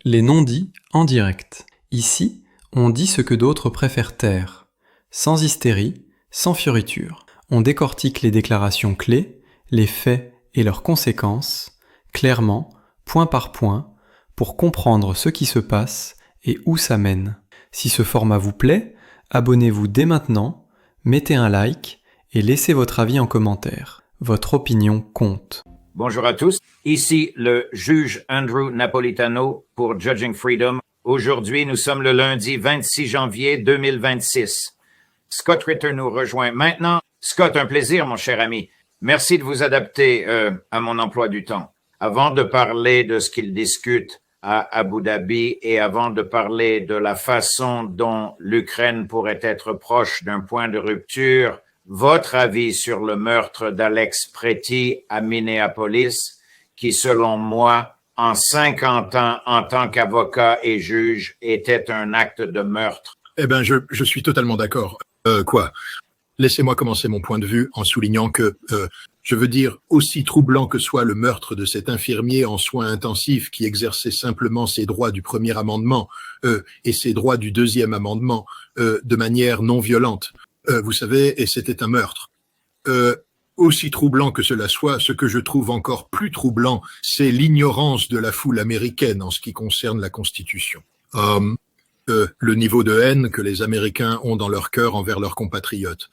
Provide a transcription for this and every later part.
Les non-dits en direct. Ici, on dit ce que d'autres préfèrent taire. Sans hystérie, sans fioriture. On décortique les déclarations clés, les faits et leurs conséquences, clairement, point par point, pour comprendre ce qui se passe et où ça mène. Si ce format vous plaît, abonnez-vous dès maintenant, mettez un like et laissez votre avis en commentaire. Votre opinion compte. Bonjour à tous, ici le juge Andrew Napolitano pour Judging Freedom. Aujourd'hui, nous sommes le lundi 26 janvier 2026. Scott Ritter nous rejoint maintenant. Scott, un plaisir, mon cher ami. Merci de vous adapter à mon emploi du temps. Avant de parler de ce qu'il discute à Abu Dhabi et avant de parler de la façon dont l'Ukraine pourrait être proche d'un point de rupture, votre avis sur le meurtre d'Alex Pretty à Minneapolis, qui, selon moi, en 50 ans, en tant qu'avocat et juge, était un acte de meurtre. Eh ben, je suis totalement d'accord. Laissez-moi commencer mon point de vue en soulignant que, je veux dire, aussi troublant que soit le meurtre de cet infirmier en soins intensifs qui exerçait simplement ses droits du premier amendement et ses droits du deuxième amendement de manière non violente, vous savez, et c'était un meurtre. Aussi troublant que cela soit, ce que je trouve encore plus troublant, c'est l'ignorance de la foule américaine en ce qui concerne la Constitution. Le niveau de haine que les Américains ont dans leur cœur envers leurs compatriotes.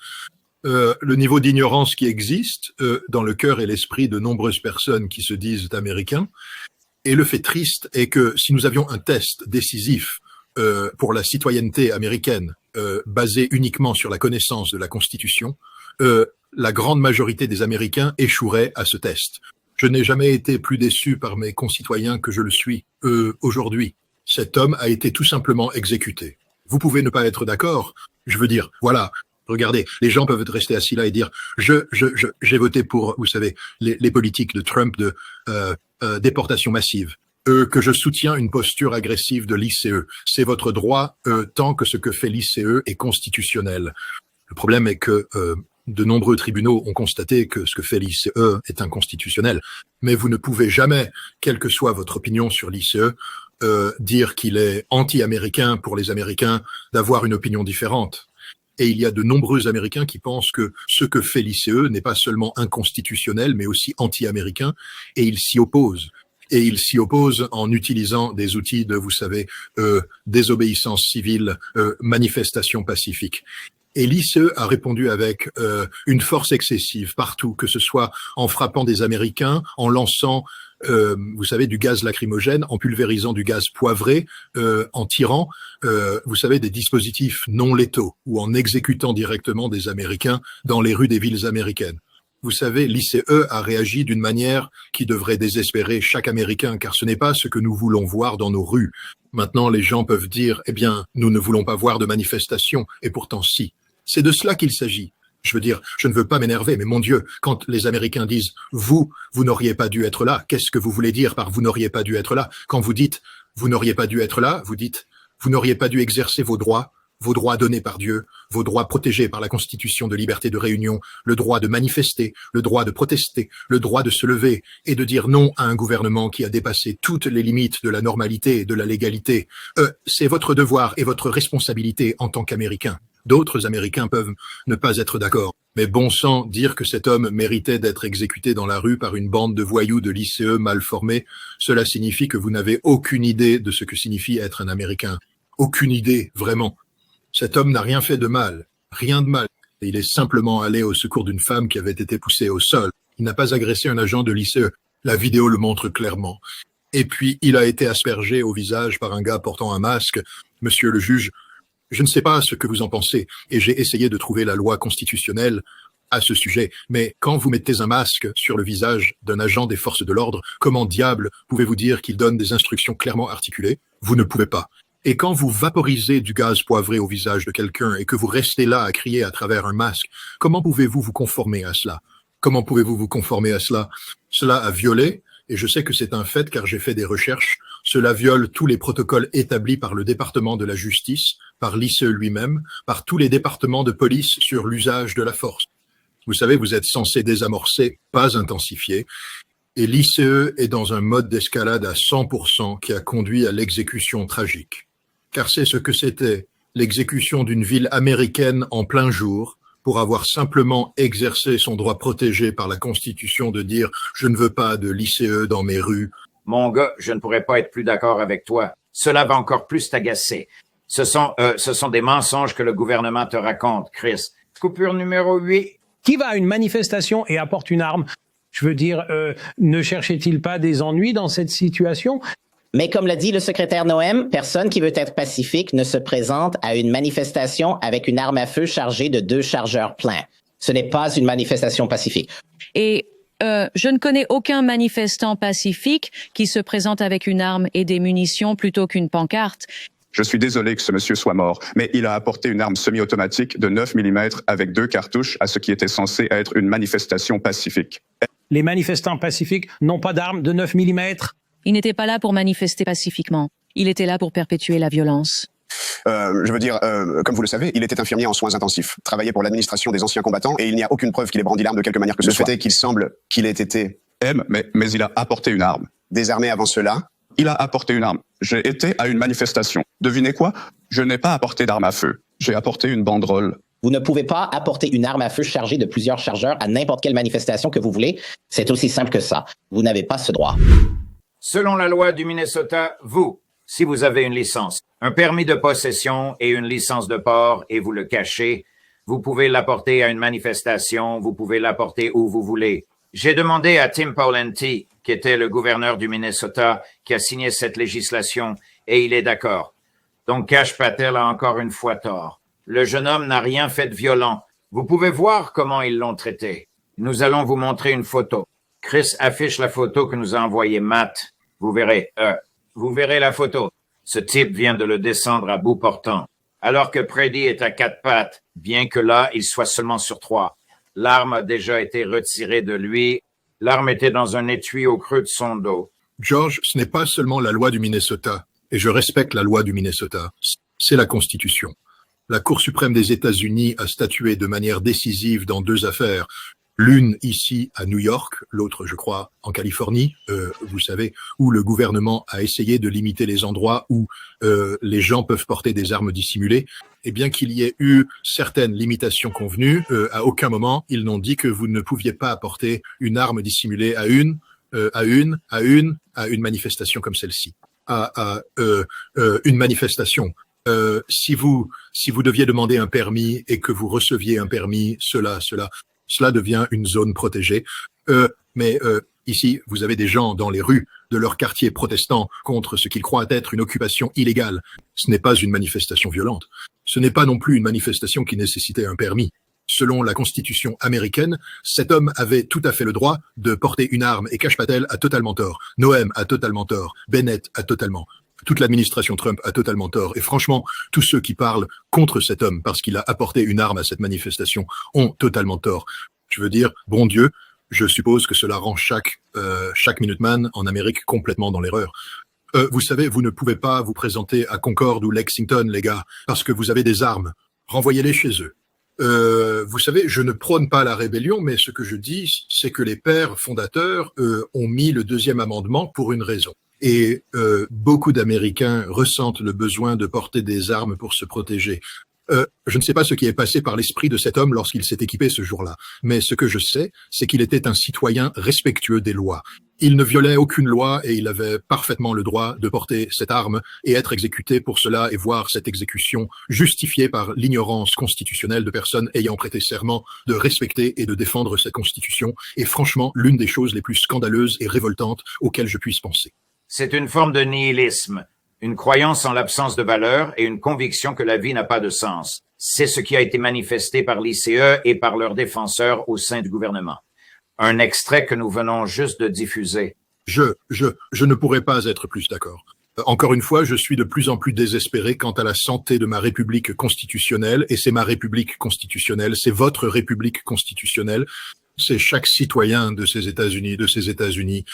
Le niveau d'ignorance qui existe dans le cœur et l'esprit de nombreuses personnes qui se disent américains. Et le fait triste est que si nous avions un test décisif pour la citoyenneté américaine basé uniquement sur la connaissance de la Constitution, la grande majorité des Américains échoueraient à ce test. Je n'ai jamais été plus déçu par mes concitoyens que je le suis aujourd'hui. Cet homme a été tout simplement exécuté. Vous pouvez ne pas être d'accord. Je veux dire, voilà, regardez, les gens peuvent rester assis là et dire j'ai voté pour, vous savez, les politiques de Trump de déportation massive. Que je soutiens une posture agressive de l'ICE. C'est votre droit tant que ce que fait l'ICE est constitutionnel. Le problème est que de nombreux tribunaux ont constaté que ce que fait l'ICE est inconstitutionnel. Mais vous ne pouvez jamais, quelle que soit votre opinion sur l'ICE, dire qu'il est anti-américain pour les Américains d'avoir une opinion différente. Et il y a de nombreux Américains qui pensent que ce que fait l'ICE n'est pas seulement inconstitutionnel, mais aussi anti-américain, et ils s'y opposent. Et ils s'y opposent en utilisant des outils de, vous savez, désobéissance civile, manifestation pacifique. Et l'ICE a répondu avec une force excessive partout, que ce soit en frappant des Américains, en lançant, vous savez, du gaz lacrymogène, en pulvérisant du gaz poivré, en tirant, vous savez, des dispositifs non létaux, ou en exécutant directement des Américains dans les rues des villes américaines. Vous savez, l'ICE a réagi d'une manière qui devrait désespérer chaque Américain, car ce n'est pas ce que nous voulons voir dans nos rues. Maintenant, les gens peuvent dire, eh bien, nous ne voulons pas voir de manifestations, et pourtant si. C'est de cela qu'il s'agit. Je veux dire, je ne veux pas m'énerver, mais mon Dieu, quand les Américains disent « vous n'auriez pas dû être là », qu'est-ce que vous voulez dire par « vous n'auriez pas dû être là » ? Quand vous dites « vous n'auriez pas dû être là », vous dites « vous n'auriez pas dû exercer vos droits donnés par Dieu, vos droits protégés par la Constitution de liberté de réunion, le droit de manifester, le droit de protester, le droit de se lever et de dire non à un gouvernement qui a dépassé toutes les limites de la normalité et de la légalité. C'est votre devoir et votre responsabilité en tant qu'Américain. D'autres Américains peuvent ne pas être d'accord. Mais bon sang, dire que cet homme méritait d'être exécuté dans la rue par une bande de voyous de l'ICE mal formés, cela signifie que vous n'avez aucune idée de ce que signifie être un Américain. Aucune idée, vraiment. Cet homme n'a rien fait de mal, rien de mal. Il est simplement allé au secours d'une femme qui avait été poussée au sol. Il n'a pas agressé un agent de l'ICE. La vidéo le montre clairement. Et puis, il a été aspergé au visage par un gars portant un masque. Monsieur le juge, je ne sais pas ce que vous en pensez, et j'ai essayé de trouver la loi constitutionnelle à ce sujet, mais quand vous mettez un masque sur le visage d'un agent des forces de l'ordre, comment diable pouvez-vous dire qu'il donne des instructions clairement articulées? Vous ne pouvez pas. Et quand vous vaporisez du gaz poivré au visage de quelqu'un et que vous restez là à crier à travers un masque, comment pouvez-vous vous conformer à cela? Comment pouvez-vous vous conformer à cela? Cela a violé, et je sais que c'est un fait car j'ai fait des recherches, cela viole tous les protocoles établis par le département de la justice, par l'ICE lui-même, par tous les départements de police sur l'usage de la force. Vous savez, vous êtes censé désamorcer, pas intensifier. Et l'ICE est dans un mode d'escalade à 100% qui a conduit à l'exécution tragique. Car c'est ce que c'était, l'exécution d'une ville américaine en plein jour, pour avoir simplement exercé son droit protégé par la Constitution de dire « je ne veux pas de l'ICE dans mes rues ». Mon gars, je ne pourrais pas être plus d'accord avec toi. Cela va encore plus t'agacer. Ce sont des mensonges que le gouvernement te raconte, Chris. Coupure numéro 8. Qui va à une manifestation et apporte une arme? Je veux dire, ne cherchait-il pas des ennuis dans cette situation? Mais comme l'a dit le secrétaire Noem, personne qui veut être pacifique ne se présente à une manifestation avec une arme à feu chargée de 2 chargeurs pleins. Ce n'est pas une manifestation pacifique. Et je ne connais aucun manifestant pacifique qui se présente avec une arme et des munitions plutôt qu'une pancarte. Je suis désolé que ce monsieur soit mort, mais il a apporté une arme semi-automatique de 9 mm avec 2 cartouches à ce qui était censé être une manifestation pacifique. Les manifestants pacifiques n'ont pas d'armes de 9 mm. Il n'était pas là pour manifester pacifiquement. Il était là pour perpétuer la violence. Comme vous le savez, il était infirmier en soins intensifs, travaillait pour l'administration des anciens combattants et il n'y a aucune preuve qu'il ait brandi l'arme de quelque manière que ce soit. Le fait est qu'il semble qu'il ait été... Mais il a apporté une arme. Désarmé avant cela. Il a apporté une arme. J'ai été à une manifestation. Devinez quoi? Je n'ai pas apporté d'arme à feu. J'ai apporté une banderole. Vous ne pouvez pas apporter une arme à feu chargée de plusieurs chargeurs à n'importe quelle manifestation que vous voulez. C'est aussi simple que ça. Vous n'avez pas ce droit. Selon la loi du Minnesota, vous, si vous avez une licence, un permis de possession et une licence de port et vous le cachez, vous pouvez l'apporter à une manifestation, vous pouvez l'apporter où vous voulez. J'ai demandé à Tim Pawlenty, qui était le gouverneur du Minnesota, qui a signé cette législation, et il est d'accord. Donc Kash Patel a encore une fois tort. Le jeune homme n'a rien fait de violent. Vous pouvez voir comment ils l'ont traité. Nous allons vous montrer une photo. Chris affiche la photo que nous a envoyée Matt. Vous verrez la photo. Ce type vient de le descendre à bout portant. Alors que Brady est à 4 pattes, bien que là, il soit seulement sur 3. L'arme a déjà été retirée de lui. L'arme était dans un étui au creux de son dos. George, ce n'est pas seulement la loi du Minnesota, et je respecte la loi du Minnesota, c'est la Constitution. La Cour suprême des États-Unis a statué de manière décisive dans 2 affaires. L'une ici à New York, l'autre, je crois, en Californie, vous savez, où le gouvernement a essayé de limiter les endroits où les gens peuvent porter des armes dissimulées. Et bien qu'il y ait eu certaines limitations convenues, à aucun moment, ils n'ont dit que vous ne pouviez pas apporter une arme dissimulée à une manifestation comme celle-ci. Une manifestation. Si vous deviez demander un permis et que vous receviez un permis, cela devient une zone protégée. Mais ici, vous avez des gens dans les rues de leur quartier protestant contre ce qu'ils croient être une occupation illégale. Ce n'est pas une manifestation violente. Ce n'est pas non plus une manifestation qui nécessitait un permis. Selon la Constitution américaine, cet homme avait tout à fait le droit de porter une arme et Kash Patel a totalement tort. Noem a totalement tort. Bennett a totalement. Toute l'administration Trump a totalement tort. Et franchement, tous ceux qui parlent contre cet homme parce qu'il a apporté une arme à cette manifestation ont totalement tort. Je veux dire, bon Dieu, je suppose que cela rend chaque Minuteman en Amérique complètement dans l'erreur. Vous savez, vous ne pouvez pas vous présenter à Concord ou Lexington, les gars, parce que vous avez des armes. Renvoyez-les chez eux. Vous savez, je ne prône pas la rébellion, mais ce que je dis, c'est que les pères fondateurs ont mis le 2e amendement pour une raison. Et beaucoup d'Américains ressentent le besoin de porter des armes pour se protéger. Je ne sais pas ce qui est passé par l'esprit de cet homme lorsqu'il s'est équipé ce jour-là, mais ce que je sais, c'est qu'il était un citoyen respectueux des lois. Il ne violait aucune loi et il avait parfaitement le droit de porter cette arme et être exécuté pour cela et voir cette exécution justifiée par l'ignorance constitutionnelle de personnes ayant prêté serment de respecter et de défendre cette constitution est franchement l'une des choses les plus scandaleuses et révoltantes auxquelles je puisse penser. C'est une forme de nihilisme, une croyance en l'absence de valeur et une conviction que la vie n'a pas de sens. C'est ce qui a été manifesté par l'ICE et par leurs défenseurs au sein du gouvernement. Un extrait que nous venons juste de diffuser. Je ne pourrais pas être plus d'accord. Encore une fois, je suis de plus en plus désespéré quant à la santé de ma République constitutionnelle, et c'est ma République constitutionnelle, c'est votre République constitutionnelle, c'est chaque citoyen de ces États-Unis.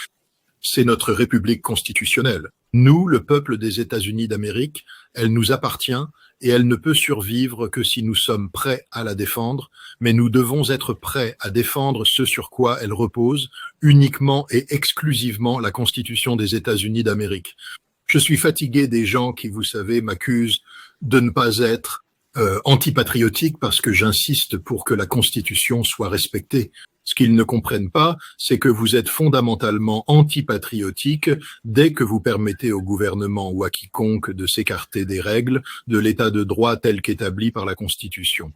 c'est notre République constitutionnelle. Nous, le peuple des États-Unis d'Amérique, elle nous appartient et elle ne peut survivre que si nous sommes prêts à la défendre, mais nous devons être prêts à défendre ce sur quoi elle repose, uniquement et exclusivement la Constitution des États-Unis d'Amérique. Je suis fatigué des gens qui, vous savez, m'accusent de ne pas être antipatriotique parce que j'insiste pour que la Constitution soit respectée. Ce qu'ils ne comprennent pas, c'est que vous êtes fondamentalement antipatriotique dès que vous permettez au gouvernement ou à quiconque de s'écarter des règles de l'état de droit tel qu'établi par la Constitution.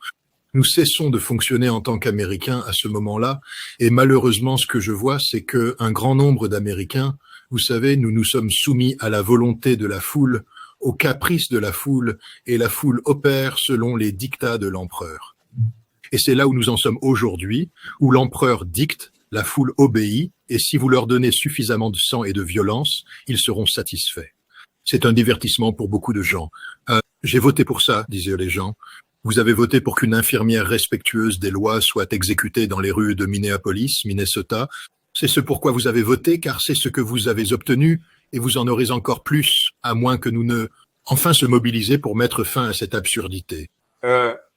Nous cessons de fonctionner en tant qu'Américains à ce moment-là, et malheureusement, ce que je vois, c'est que un grand nombre d'Américains, vous savez, nous nous sommes soumis à la volonté de la foule, aux caprices de la foule, et la foule opère selon les dictats de l'empereur. Et c'est là où nous en sommes aujourd'hui, où l'empereur dicte, la foule obéit, et si vous leur donnez suffisamment de sang et de violence, ils seront satisfaits. C'est un divertissement pour beaucoup de gens. J'ai voté pour ça, disaient les gens. Vous avez voté pour qu'une infirmière respectueuse des lois soit exécutée dans les rues de Minneapolis, Minnesota. C'est ce pourquoi vous avez voté, car c'est ce que vous avez obtenu, et vous en aurez encore plus, à moins que nous ne enfin se mobiliser pour mettre fin à cette absurdité.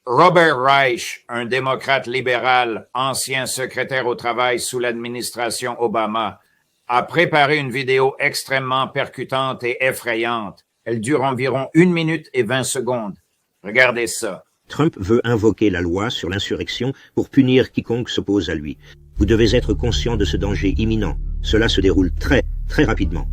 Robert Reich, un démocrate libéral, ancien secrétaire au travail sous l'administration Obama, a préparé une vidéo extrêmement percutante et effrayante. Elle dure environ 1 minute et 20 secondes. Regardez ça. Trump veut invoquer la loi sur l'insurrection pour punir quiconque s'oppose à lui. Vous devez être conscient de ce danger imminent. Cela se déroule très rapidement.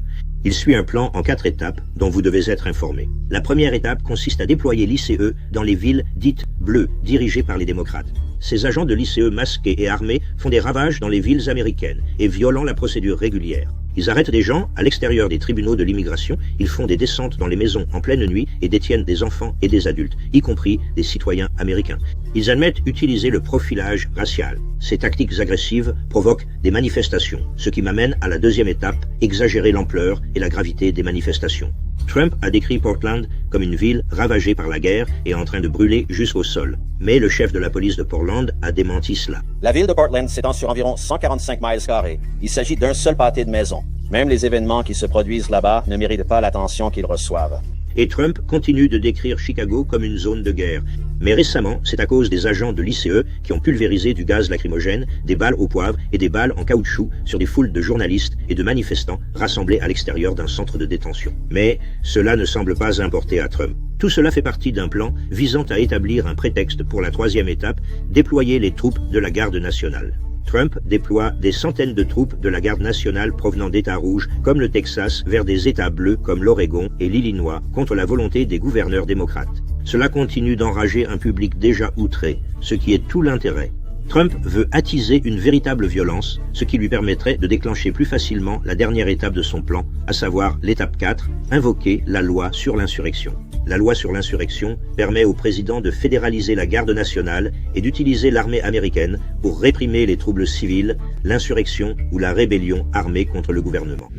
Il suit un plan en 4 étapes dont vous devez être informé. La première étape consiste à déployer l'ICE dans les villes dites bleues, dirigées par les démocrates. Ces agents de l'ICE masqués et armés font des ravages dans les villes américaines et violant la procédure régulière. Ils arrêtent des gens à l'extérieur des tribunaux de l'immigration, ils font des descentes dans les maisons en pleine nuit et détiennent des enfants et des adultes, y compris des citoyens américains. Ils admettent utiliser le profilage racial. Ces tactiques agressives provoquent des manifestations, ce qui m'amène à la deuxième étape, exagérer l'ampleur et la gravité des manifestations. Trump a décrit Portland comme une ville ravagée par la guerre et en train de brûler jusqu'au sol. Mais le chef de la police de Portland a démenti cela. La ville de Portland s'étend sur environ 145 miles carrés. Il s'agit d'un seul pâté de maisons. Même les événements qui se produisent là-bas ne méritent pas l'attention qu'ils reçoivent. Et Trump continue de décrire Chicago comme une zone de guerre. Mais récemment, c'est à cause des agents de l'ICE qui ont pulvérisé du gaz lacrymogène, des balles au poivre et des balles en caoutchouc sur des foules de journalistes et de manifestants rassemblés à l'extérieur d'un centre de détention. Mais cela ne semble pas importer à Trump. Tout cela fait partie d'un plan visant à établir un prétexte pour la troisième étape, déployer les troupes de la garde nationale. Trump déploie des centaines de troupes de la garde nationale provenant d'États rouges comme le Texas vers des États bleus comme l'Oregon et l'Illinois contre la volonté des gouverneurs démocrates. Cela continue d'enrager un public déjà outré, ce qui est tout l'intérêt. Trump veut attiser une véritable violence, ce qui lui permettrait de déclencher plus facilement la dernière étape de son plan, à savoir l'étape 4, invoquer la loi sur l'insurrection. La loi sur l'insurrection permet au président de fédéraliser la garde nationale et d'utiliser l'armée américaine pour réprimer les troubles civils, l'insurrection ou la rébellion armée contre le gouvernement.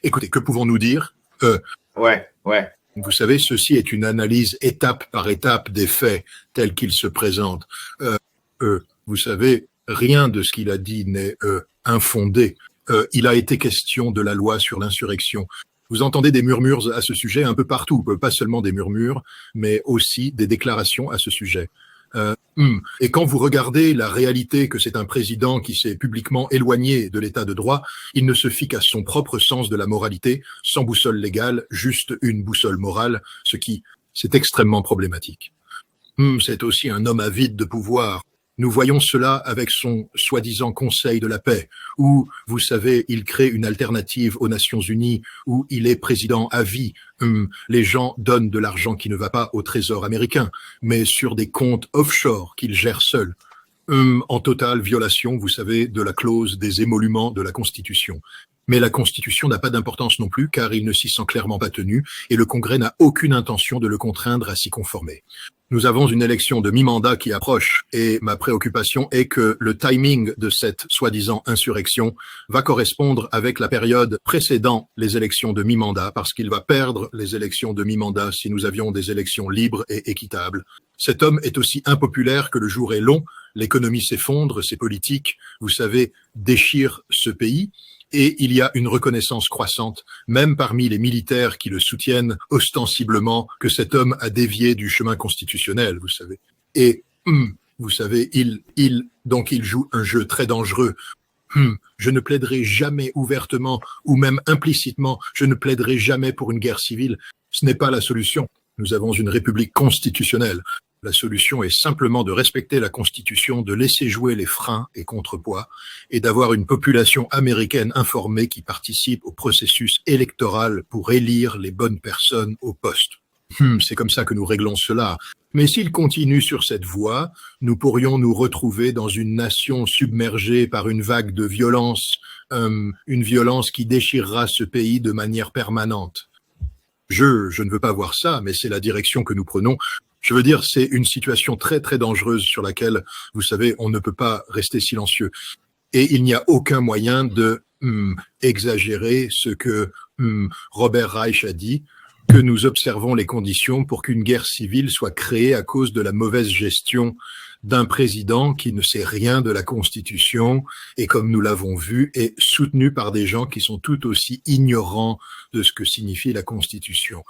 Écoutez, que pouvons-nous dire? Ouais. Vous savez, ceci est une analyse étape par étape des faits tels qu'ils se présentent. Vous savez, rien de ce qu'il a dit n'est infondé. Il a été question de la loi sur l'insurrection. Vous entendez des murmures à ce sujet un peu partout, pas seulement des murmures, mais aussi des déclarations à ce sujet. Et quand vous regardez la réalité que c'est un président qui s'est publiquement éloigné de l'état de droit, il ne se fie qu'à son propre sens de la moralité, sans boussole légale, juste une boussole morale, c'est extrêmement problématique. C'est aussi un homme avide de pouvoir. Nous voyons cela avec son soi-disant Conseil de la paix, où, vous savez, il crée une alternative aux Nations Unies, où il est président à vie. Les gens donnent de l'argent qui ne va pas au Trésor américain, mais sur des comptes offshore qu'il gère seul. En totale violation, vous savez, de la clause des émoluments de la Constitution. Mais la Constitution n'a pas d'importance non plus, car il ne s'y sent clairement pas tenu, et le Congrès n'a aucune intention de le contraindre à s'y conformer. Nous avons une élection de mi-mandat qui approche, et ma préoccupation est que le timing de cette soi-disant insurrection va correspondre avec la période précédant les élections de mi-mandat, parce qu'il va perdre les élections de mi-mandat si nous avions des élections libres et équitables. Cet homme est aussi impopulaire que le jour est long, l'économie s'effondre, ses politiques, vous savez, déchirent ce pays, Et il y a une reconnaissance croissante, même parmi les militaires qui le soutiennent ostensiblement, que cet homme a dévié du chemin constitutionnel, vous savez. Et, vous savez, il joue un jeu très dangereux. Je ne plaiderai jamais ouvertement ou même implicitement, je ne plaiderai jamais pour une guerre civile. Ce n'est pas la solution. Nous avons une république constitutionnelle. La solution est simplement de respecter la Constitution, de laisser jouer les freins et contrepoids, et d'avoir une population américaine informée qui participe au processus électoral pour élire les bonnes personnes au poste. C'est comme ça que nous réglons cela. Mais s'il continue sur cette voie, nous pourrions nous retrouver dans une nation submergée par une vague de violence, une violence qui déchirera ce pays de manière permanente. Je ne veux pas voir ça, mais c'est la direction que nous prenons. Je veux dire, c'est une situation très très dangereuse sur laquelle, vous savez, on ne peut pas rester silencieux. Et il n'y a aucun moyen de exagérer ce que Robert Reich a dit, que nous observons les conditions pour qu'une guerre civile soit créée à cause de la mauvaise gestion d'un président qui ne sait rien de la Constitution et, comme nous l'avons vu, est soutenu par des gens qui sont tout aussi ignorants de ce que signifie la Constitution.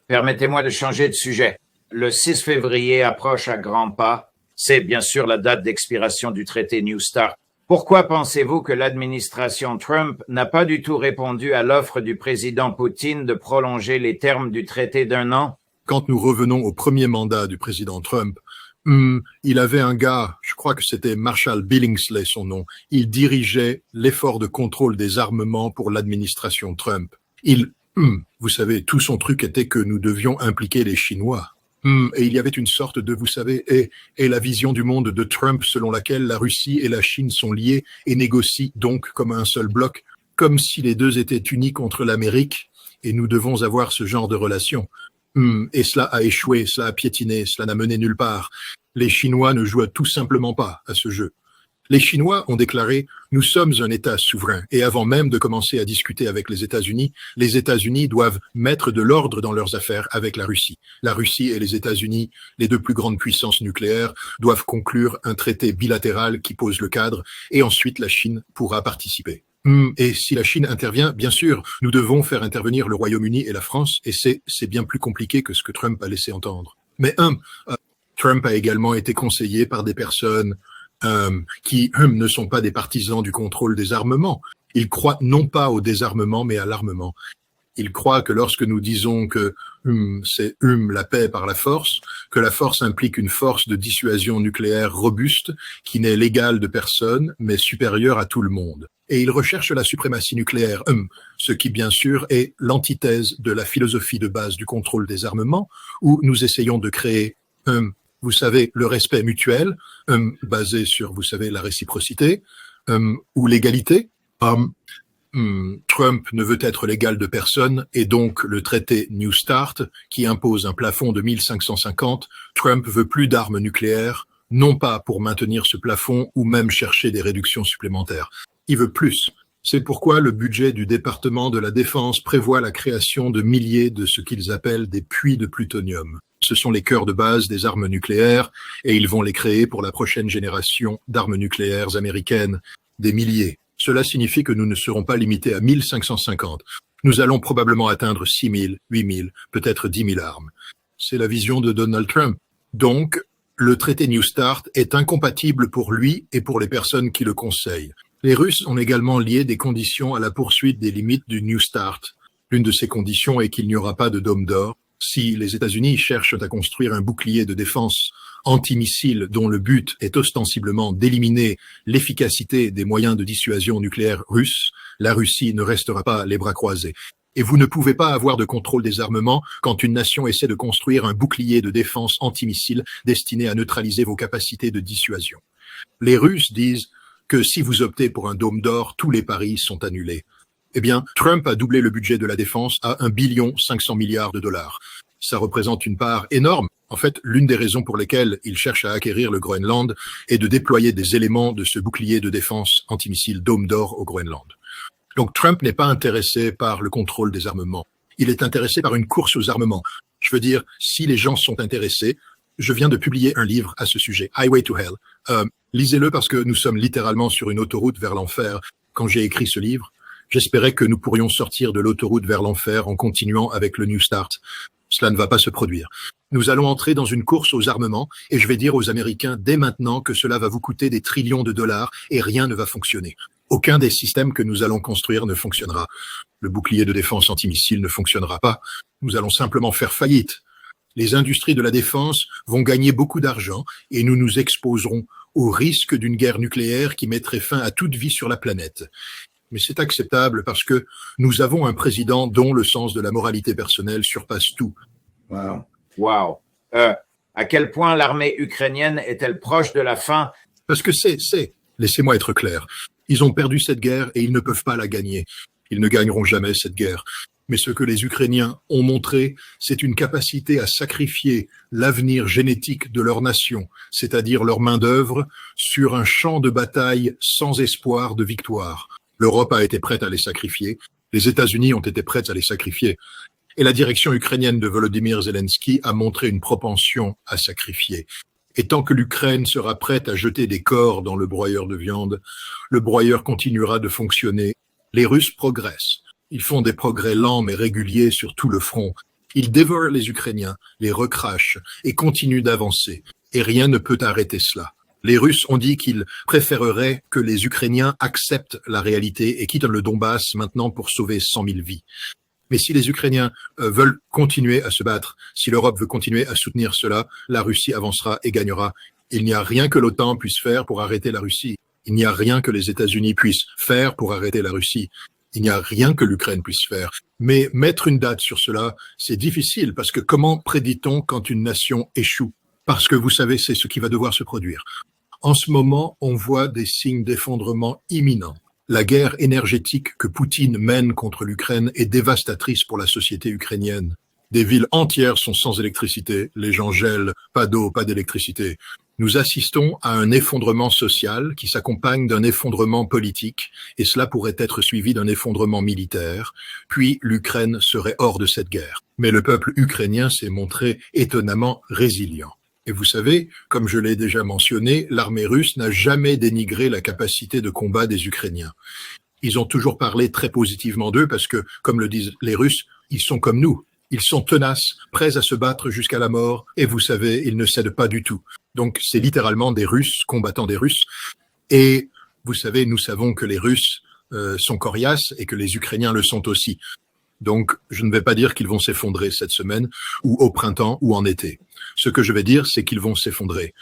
Permettez-moi de changer de sujet. Le 6 février approche à grands pas. C'est bien sûr la date d'expiration du traité New START. Pourquoi pensez-vous que l'administration Trump n'a pas du tout répondu à l'offre du président Poutine de prolonger les termes du traité d'1 an? Quand nous revenons au premier mandat du président Trump, il avait un gars, je crois que c'était Marshall Billingsley son nom, il dirigeait l'effort de contrôle des armements pour l'administration Trump. Vous savez, tout son truc était que nous devions impliquer les Chinois. Et il y avait une sorte de, vous savez, et la vision du monde de Trump selon laquelle la Russie et la Chine sont liées et négocient donc comme un seul bloc, comme si les deux étaient unis contre l'Amérique, et nous devons avoir ce genre de relation. Et cela a échoué, cela a piétiné, cela n'a mené nulle part. Les Chinois ne jouent tout simplement pas à ce jeu. Les Chinois ont déclaré « Nous sommes un État souverain » et avant même de commencer à discuter avec les États-Unis doivent mettre de l'ordre dans leurs affaires avec la Russie. La Russie et les États-Unis, les deux plus grandes puissances nucléaires, doivent conclure un traité bilatéral qui pose le cadre et ensuite la Chine pourra participer. Et si la Chine intervient, bien sûr, nous devons faire intervenir le Royaume-Uni et la France et c'est bien plus compliqué que ce que Trump a laissé entendre. Mais Trump a également été conseillé par des personnes qui ne sont pas des partisans du contrôle des armements. Ils croient non pas au désarmement, mais à l'armement. Ils croient que lorsque nous disons que c'est la paix par la force, que la force implique une force de dissuasion nucléaire robuste qui n'est l'égale de personne, mais supérieure à tout le monde. Et ils recherchent la suprématie nucléaire, ce qui bien sûr est l'antithèse de la philosophie de base du contrôle des armements, où nous essayons de créer vous savez, le respect mutuel, basé sur, vous savez, la réciprocité, ou l'égalité. Trump ne veut être l'égal de personne, et donc le traité New START, qui impose un plafond de 1550, Trump veut plus d'armes nucléaires, non pas pour maintenir ce plafond ou même chercher des réductions supplémentaires. Il veut plus. C'est pourquoi le budget du département de la Défense prévoit la création de milliers de ce qu'ils appellent des puits de plutonium. Ce sont les cœurs de base des armes nucléaires et ils vont les créer pour la prochaine génération d'armes nucléaires américaines, des milliers. Cela signifie que nous ne serons pas limités à 1550. Nous allons probablement atteindre 6000, 8000, peut-être 10 000 armes. C'est la vision de Donald Trump. Donc, le traité New START est incompatible pour lui et pour les personnes qui le conseillent. Les Russes ont également lié des conditions à la poursuite des limites du New START. L'une de ces conditions est qu'il n'y aura pas de dôme d'or. Si les États-Unis cherchent à construire un bouclier de défense antimissile dont le but est ostensiblement d'éliminer l'efficacité des moyens de dissuasion nucléaire russes, la Russie ne restera pas les bras croisés. Et vous ne pouvez pas avoir de contrôle des armements quand une nation essaie de construire un bouclier de défense antimissile destiné à neutraliser vos capacités de dissuasion. Les Russes disent que si vous optez pour un dôme d'or, tous les paris sont annulés. Eh bien, Trump a doublé le budget de la défense à 1,5 billion de dollars. Ça représente une part énorme. En fait, l'une des raisons pour lesquelles il cherche à acquérir le Groenland est de déployer des éléments de ce bouclier de défense antimissile Dôme d'or au Groenland. Donc Trump n'est pas intéressé par le contrôle des armements. Il est intéressé par une course aux armements. Je veux dire, si les gens sont intéressés, je viens de publier un livre à ce sujet, Highway to Hell. Lisez-le parce que nous sommes littéralement sur une autoroute vers l'enfer. Quand j'ai écrit ce livre, J'espérais que nous pourrions sortir de l'autoroute vers l'enfer en continuant avec le New Start. Cela ne va pas se produire. Nous allons entrer dans une course aux armements et je vais dire aux Américains dès maintenant que cela va vous coûter des trillions de dollars et rien ne va fonctionner. Aucun des systèmes que nous allons construire ne fonctionnera. Le bouclier de défense antimissile ne fonctionnera pas. Nous allons simplement faire faillite. Les industries de la défense vont gagner beaucoup d'argent et nous nous exposerons au risque d'une guerre nucléaire qui mettrait fin à toute vie sur la planète. Mais c'est acceptable parce que nous avons un président dont le sens de la moralité personnelle surpasse tout. Wow. À quel point l'armée ukrainienne est-elle proche de la fin? Parce que laissez-moi être clair, ils ont perdu cette guerre et ils ne peuvent pas la gagner. Ils ne gagneront jamais cette guerre. Mais ce que les Ukrainiens ont montré, c'est une capacité à sacrifier l'avenir génétique de leur nation, c'est-à-dire leur main-d'œuvre, sur un champ de bataille sans espoir de victoire. L'Europe a été prête à les sacrifier, les États-Unis ont été prêts à les sacrifier, et la direction ukrainienne de Volodymyr Zelensky a montré une propension à sacrifier. Et tant que l'Ukraine sera prête à jeter des corps dans le broyeur de viande, le broyeur continuera de fonctionner. Les Russes progressent. Ils font des progrès lents mais réguliers sur tout le front. Ils dévorent les Ukrainiens, les recrachent et continuent d'avancer. Et rien ne peut arrêter cela. Les Russes ont dit qu'ils préféreraient que les Ukrainiens acceptent la réalité et quittent le Donbass maintenant pour sauver 100 000 vies. Mais si les Ukrainiens veulent continuer à se battre, si l'Europe veut continuer à soutenir cela, la Russie avancera et gagnera. Il n'y a rien que l'OTAN puisse faire pour arrêter la Russie. Il n'y a rien que les États-Unis puissent faire pour arrêter la Russie. Il n'y a rien que l'Ukraine puisse faire. Mais mettre une date sur cela, c'est difficile parce que comment prédit-on quand une nation échoue? Parce que vous savez, c'est ce qui va devoir se produire. En ce moment, on voit des signes d'effondrement imminents. La guerre énergétique que Poutine mène contre l'Ukraine est dévastatrice pour la société ukrainienne. Des villes entières sont sans électricité, les gens gèlent, pas d'eau, pas d'électricité. Nous assistons à un effondrement social qui s'accompagne d'un effondrement politique, et cela pourrait être suivi d'un effondrement militaire, puis l'Ukraine serait hors de cette guerre. Mais le peuple ukrainien s'est montré étonnamment résilient. Et vous savez, comme je l'ai déjà mentionné, l'armée russe n'a jamais dénigré la capacité de combat des Ukrainiens. Ils ont toujours parlé très positivement d'eux parce que, comme le disent les Russes, ils sont comme nous. Ils sont tenaces, prêts à se battre jusqu'à la mort, et vous savez, ils ne cèdent pas du tout. Donc c'est littéralement des Russes combattant des Russes. Et vous savez, nous savons que les Russes sont coriaces et que les Ukrainiens le sont aussi. Donc je ne vais pas dire qu'ils vont s'effondrer cette semaine, ou au printemps, ou en été. Ce que je vais dire, c'est qu'ils vont s'effondrer.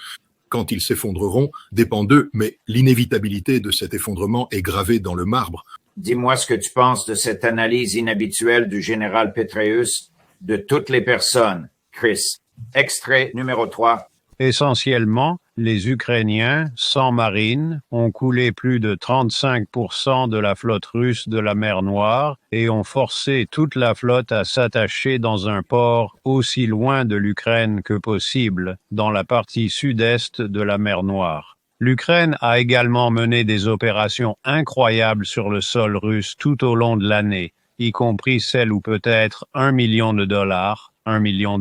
Quand ils s'effondreront, dépend d'eux, mais l'inévitabilité de cet effondrement est gravée dans le marbre. Dis-moi ce que tu penses de cette analyse inhabituelle du général Petraeus de toutes les personnes. Chris, extrait numéro 3. Essentiellement, les Ukrainiens, sans marine, ont coulé plus de 35% de la flotte russe de la mer Noire et ont forcé toute la flotte à s'attacher dans un port aussi loin de l'Ukraine que possible, dans la partie sud-est de la mer Noire. L'Ukraine a également mené des opérations incroyables sur le sol russe tout au long de l'année, y compris celles où peut-être $1 million, $1 million,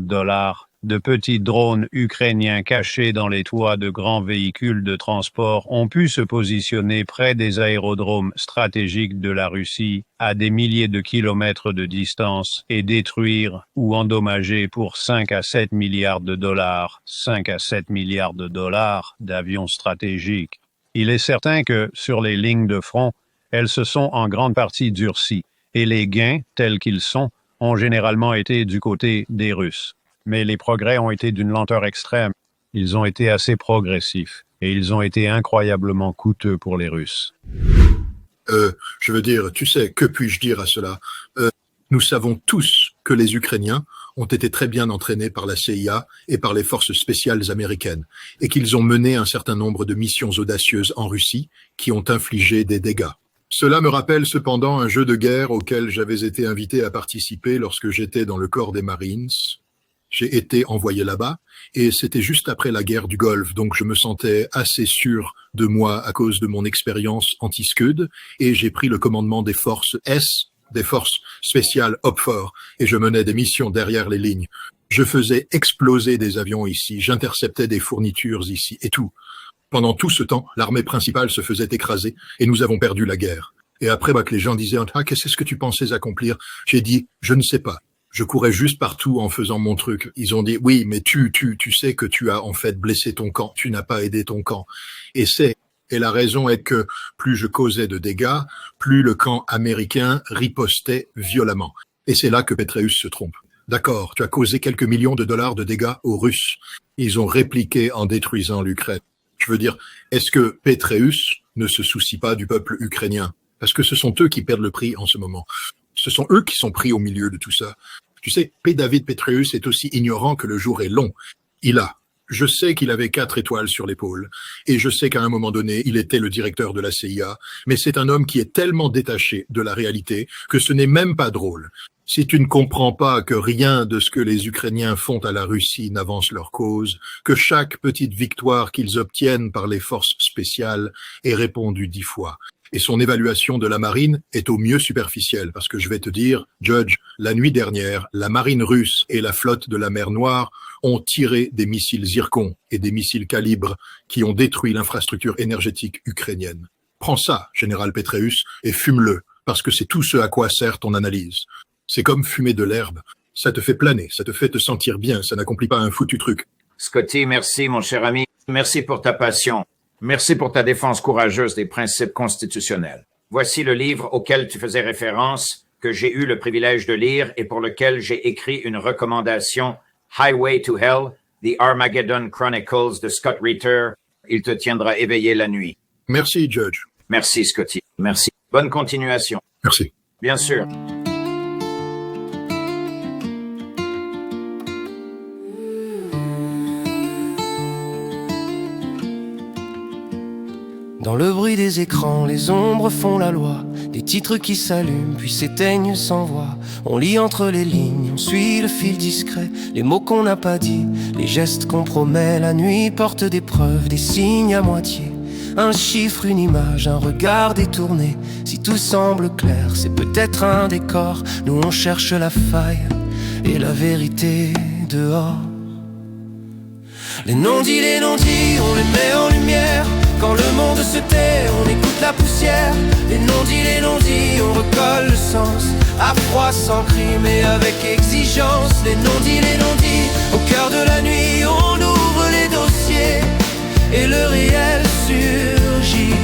de petits drones ukrainiens cachés dans les toits de grands véhicules de transport ont pu se positionner près des aérodromes stratégiques de la Russie à des milliers de kilomètres de distance et détruire ou endommager pour 5 à 7 milliards de dollars, 5 à 7 milliards de dollars d'avions stratégiques. Il est certain que, sur les lignes de front, elles se sont en grande partie durcies, et les gains, tels qu'ils sont, ont généralement été du côté des Russes. Mais les progrès ont été d'une lenteur extrême. Ils ont été assez progressifs et ils ont été incroyablement coûteux pour les Russes. Je veux dire, tu sais, que puis-je dire à cela? Nous savons tous que les Ukrainiens ont été très bien entraînés par la CIA et par les forces spéciales américaines et qu'ils ont mené un certain nombre de missions audacieuses en Russie qui ont infligé des dégâts. Cela me rappelle cependant un jeu de guerre auquel j'avais été invité à participer lorsque j'étais dans le corps des Marines. J'ai été envoyé là-bas et c'était juste après la guerre du Golfe, donc je me sentais assez sûr de moi à cause de mon expérience anti-Scud et j'ai pris le commandement des forces S, des forces spéciales OPFOR, et je menais des missions derrière les lignes. Je faisais exploser des avions ici, j'interceptais des fournitures ici et tout. Pendant tout ce temps, l'armée principale se faisait écraser et nous avons perdu la guerre. Et après, que les gens disaient, ah, qu'est-ce que tu pensais accomplir? J'ai dit, je ne sais pas. Je courais juste partout en faisant mon truc. Ils ont dit, oui, mais tu sais que tu as en fait blessé ton camp. Tu n'as pas aidé ton camp. Et la raison est que plus je causais de dégâts, plus le camp américain ripostait violemment. Et c'est là que Petraeus se trompe. D'accord, tu as causé quelques millions de dollars de dégâts aux Russes. Ils ont répliqué en détruisant l'Ukraine. Je veux dire, est-ce que Petraeus ne se soucie pas du peuple ukrainien? Parce que ce sont eux qui perdent le prix en ce moment. Ce sont eux qui sont pris au milieu de tout ça. Tu sais, P. David Petraeus est aussi ignorant que le jour est long. Je sais qu'il avait 4 étoiles sur l'épaule, et je sais qu'à un moment donné, il était le directeur de la CIA, mais c'est un homme qui est tellement détaché de la réalité que ce n'est même pas drôle. Si tu ne comprends pas que rien de ce que les Ukrainiens font à la Russie n'avance leur cause, que chaque petite victoire qu'ils obtiennent par les forces spéciales est répondue 10 fois, et son évaluation de la marine est au mieux superficielle, parce que je vais te dire, Judge, la nuit dernière, la marine russe et la flotte de la mer Noire ont tiré des missiles Zircon et des missiles Calibre qui ont détruit l'infrastructure énergétique ukrainienne. Prends ça, général Petraeus, et fume-le, parce que c'est tout ce à quoi sert ton analyse. C'est comme fumer de l'herbe. Ça te fait planer, ça te fait te sentir bien, ça n'accomplit pas un foutu truc. Scotty, merci, mon cher ami. Merci pour ta passion. Merci pour ta défense courageuse des principes constitutionnels. Voici le livre auquel tu faisais référence, que j'ai eu le privilège de lire et pour lequel j'ai écrit une recommandation, Highway to Hell, The Armageddon Chronicles de Scott Ritter. Il te tiendra éveillé la nuit. Merci, Judge. Merci, Scotty. Merci. Bonne continuation. Merci. Bien sûr. Dans le bruit des écrans, les ombres font la loi. Des titres qui s'allument puis s'éteignent sans voix. On lit entre les lignes, on suit le fil discret. Les mots qu'on n'a pas dit, les gestes qu'on promet. La nuit porte des preuves, des signes à moitié. Un chiffre, une image, un regard détourné. Si tout semble clair, c'est peut-être un décor. Nous on cherche la faille et la vérité dehors. Les non-dits, on les met en lumière. Quand le monde se tait, on écoute la poussière. Les non-dits, on recolle le sens. À froid, sans cri, mais avec exigence. Les non-dits, au cœur de la nuit, on ouvre les dossiers. Et le réel surgit.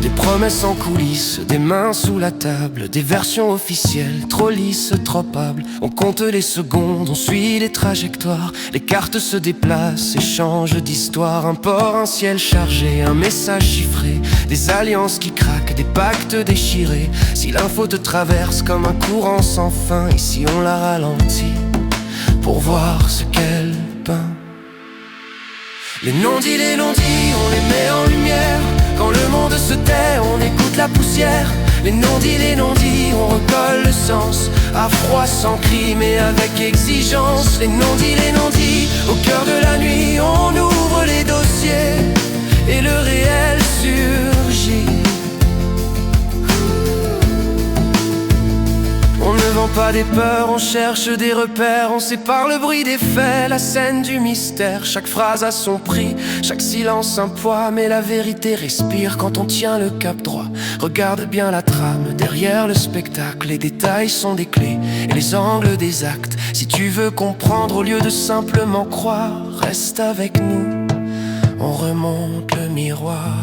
Des promesses en coulisses, des mains sous la table. Des versions officielles, trop lisses, trop hables. On compte les secondes, on suit les trajectoires. Les cartes se déplacent, échangent d'histoire. Un port, un ciel chargé, un message chiffré. Des alliances qui craquent, des pactes déchirés. Si l'info te traverse comme un courant sans fin, ici on la ralentit pour voir ce qu'elle peint. Les non-dits, on les met en lumière. Quand le monde se tait, on écoute la poussière. Les non-dits, on recolle le sens. À froid, sans cri, mais avec exigence. Les non-dits, au cœur de la nuit, on ouvre les dossiers. Et le réel surgit. On ne vend pas des peurs, on cherche des repères. On sépare le bruit des faits, la scène du mystère. Chaque phrase a son prix, chaque silence un poids. Mais la vérité respire quand on tient le cap droit. Regarde bien la trame, derrière le spectacle. Les détails sont des clés et les angles des actes. Si tu veux comprendre au lieu de simplement croire, reste avec nous, on remonte le miroir.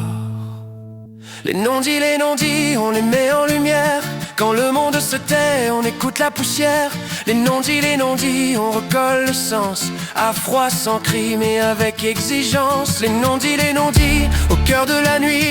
Les non-dits, on les met en lumière. Quand le monde se tait, on écoute la poussière. Les non-dits, on recolle le sens. À froid, sans cri, mais avec exigence. Les non-dits, au cœur de la nuit,